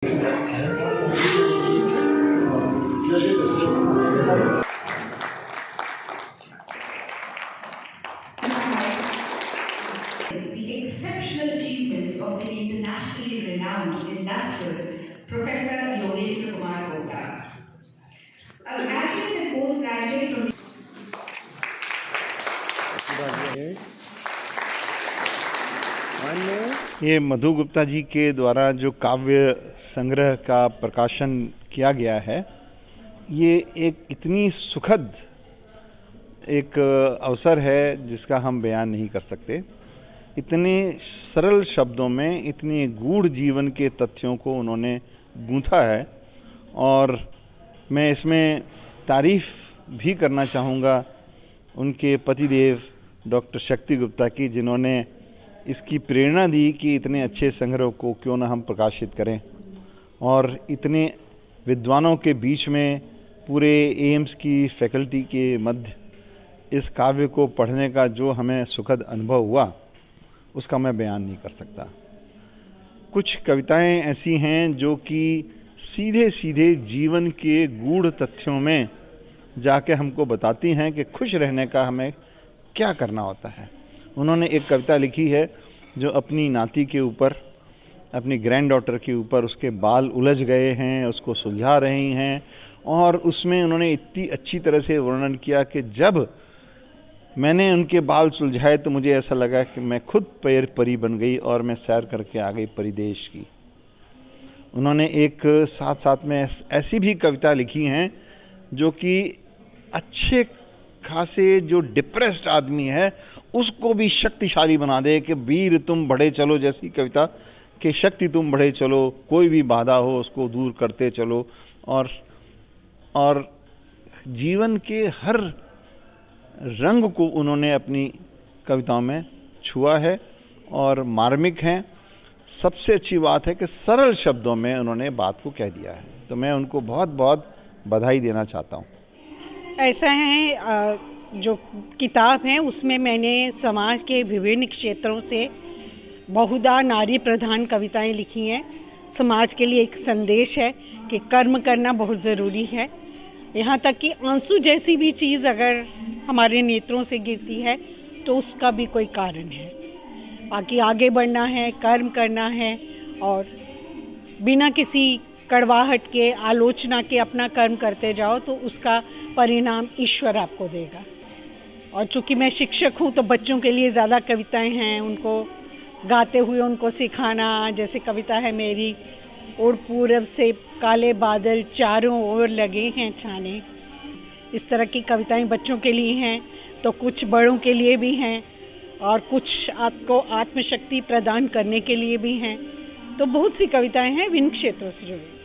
The exceptional achievements of the internationally renowned, illustrious Professor Yogendra Kumar Gupta, a graduate and postgraduate from ये मधु गुप्ता जी के द्वारा जो काव्य संग्रह का प्रकाशन किया गया है, ये एक इतनी सुखद एक अवसर है जिसका हम बयान नहीं कर सकते। इतने सरल शब्दों में इतने गूढ़ जीवन के तथ्यों को उन्होंने गूंथा है और मैं इसमें तारीफ़ भी करना चाहूँगा उनके पतिदेव डॉक्टर शक्ति गुप्ता की, जिन्होंने इसकी प्रेरणा दी कि इतने अच्छे संग्रह को क्यों ना हम प्रकाशित करें। और इतने विद्वानों के बीच में पूरे एम्स की फैकल्टी के मध्य इस काव्य को पढ़ने का जो हमें सुखद अनुभव हुआ, उसका मैं बयान नहीं कर सकता। कुछ कविताएं ऐसी हैं जो कि सीधे सीधे जीवन के गूढ़ तथ्यों में जाके हमको बताती हैं कि खुश रहने का हमें क्या करना होता है। उन्होंने एक कविता लिखी है जो अपनी नाती के ऊपर, अपनी ग्रैंड डॉटर के ऊपर, उसके बाल उलझ गए हैं, उसको सुलझा रही हैं, और उसमें उन्होंने इतनी अच्छी तरह से वर्णन किया कि जब मैंने उनके बाल सुलझाए तो मुझे ऐसा लगा कि मैं खुद परी बन गई और मैं सैर करके आ गई परिदेश की। उन्होंने एक साथ साथ में ऐसी भी कविता लिखी हैं जो कि अच्छे खासे जो डिप्रेस्ड आदमी है उसको भी शक्तिशाली बना दे कि वीर तुम बढ़े चलो, जैसी कविता कि शक्ति तुम बढ़े चलो, कोई भी बाधा हो उसको दूर करते चलो। और जीवन के हर रंग को उन्होंने अपनी कविताओं में छुआ है और मार्मिक हैं। सबसे अच्छी बात है कि सरल शब्दों में उन्होंने बात को कह दिया है, तो मैं उनको बहुत बहुत बधाई देना चाहता हूँ। ऐसा है, जो किताब है उसमें मैंने समाज के विभिन्न क्षेत्रों से बहुधा नारी प्रधान कविताएं लिखी हैं। समाज के लिए एक संदेश है कि कर्म करना बहुत ज़रूरी है। यहाँ तक कि आंसू जैसी भी चीज़ अगर हमारे नेत्रों से गिरती है तो उसका भी कोई कारण है। बाकी आगे बढ़ना है, कर्म करना है और बिना किसी कड़वाहट के, आलोचना के अपना कर्म करते जाओ तो उसका परिणाम ईश्वर आपको देगा। और चूँकि मैं शिक्षक हूँ तो बच्चों के लिए ज़्यादा कविताएं हैं, उनको गाते हुए उनको सिखाना। जैसे कविता है मेरी, और पूरब से काले बादल चारों ओर लगे हैं छाने। इस तरह की कविताएं बच्चों के लिए हैं, तो कुछ बड़ों के लिए भी हैं और कुछ आपको आत्मशक्ति प्रदान करने के लिए भी हैं। तो बहुत सी कविताएं हैं विभिन्न क्षेत्रों से जुड़ी।